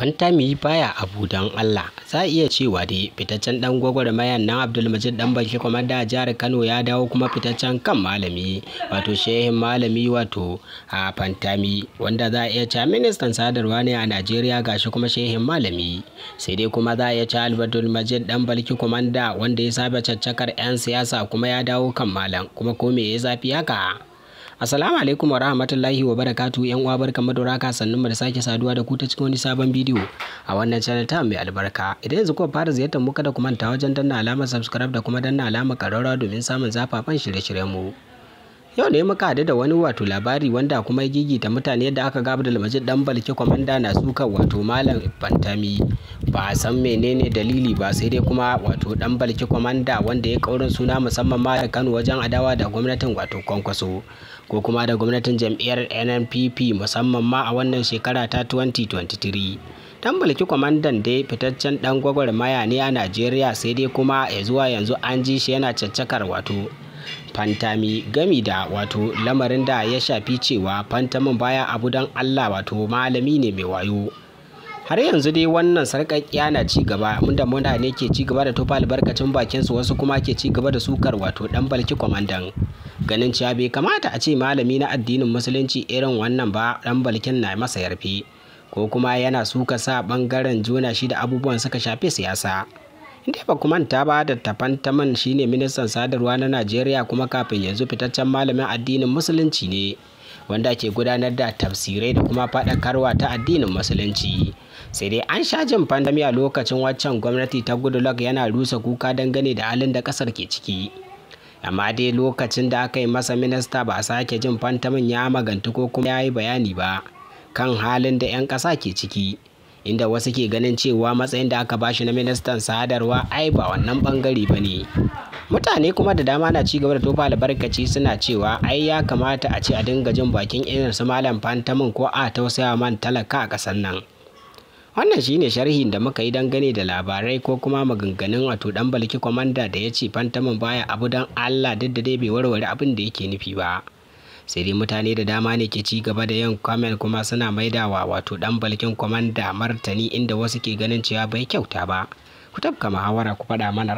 Fantami baya abu don Allah. Za a iya cewa dai fitaccen dan gwagwarmayan nan Abdulmajid Danbaki kwamanda a jihar Kano ya dawo kuma fitaccen kan malami wato shehin malami wato a Fantami, wanda za a iya cewa ministan sadarwa ne a Najeriya gashi kuma shehin malami. Sai dai kuma za a iya cewa Abdulmajid Danbaki kwamanda wanda ya saba caccakar 'yan siyasa kuma ya dawo kan malam, kuma ko me ya zafi haka? Assalamu alaikum wa rahmatullahi wa barakatuhu, yan uwa barkamu da warhaka, sannun mu da sake saduwa da ku ta cikin wani sabon bidiyo a wannan channel ta mai albarka. Idan yanzu kuka fara ziyartar mu, kada ku manta wajen danna alamar subscribe da kuma danna alamar ƙararrawa domin samun zafafan shirye-shiryen mu. Yau ne muka haɗu da wani wato labari wanda kuma ya gigita mutane yadda aka ga Abdulmajid Danbaki kwamanda na sukan wato malam Fantami. Ba a san menene dalili ba, sai dai kuma wato Danbaki kwamanda wanda ya kaurin suna musamman ma da Kano wajen adawa da gwamnatin wato Kwankwaso ko kuma da gwamnatin jam'iyyar NNPP musamman ma a wannan shekara ta 2023. Danbaki kwamandan dai fitaccen dan gwagwarmaya ne a Najeriya, sai dai kuma zuwa yanzu an ji shi yana caccakar wato Fantami gami da wato lamarin da ya shafi cewa Fantamin baya abu don Allah, wato malami ne mai wayo. Har yanzu dai wannan sarƙaƙiya na ci gaba, inda mutane ke ci gaba da tofa albarkacin bakin su, wasu kuma ke ci gaba da sukar wato Danbaki kwamandan, ganin cewa bai kamata a ce malami na addinin musulunci irin wannan ba Danbalkin na masa yarfe, ko kuma yana suka sa bangaren juna shi da abubuwan suka shafi siyasa. Inda ba ku manta ba da Fantamin shine ministan sadarwa na Najeriya, kuma kafin yanzu fitaccen malamin addinin musulunci ne wanda ke gudanar da tafsirai da kuma faɗakarwa ta addinin musulunci. Sai dai an sha jin Fantami a lokacin waccan gwamnati ta Goodluck yana rusa kuka dangane da halin da ƙasar ke ciki, amma dai lokacin da aka yi masa minista ba a sake jin Fantamin ya magantu ko kuma ya yi bayani ba kan halin da 'yan ƙasa ke ciki, inda wasu ke ganin cewa matsayin da aka bashi na ministan sadarwa ai ba wannan bangare ba ne. Mutane kuma da dama na cigaba da tofa albarkaci, suna cewa ai ya kamata a ce a dinga jin bakin irin su malam Fantamin ko a tausaya man talaka a ƙasar nan. Wannan shine sharhin da muka yi dangane da labarai ko kuma maganganun wato Danbaki kwamanda da ya ce Fantamin baya abu don Allah, duk da dai bai warware abin da yake nufi ba. Sai dai mutane da dama ne ke ci gaba da yin comment kuma suna maidawa wato Danbalkin kwamanda martani, inda wasu ke ganin cewa bai kyauta ba. Ku tafka muhawara, ku faɗa mana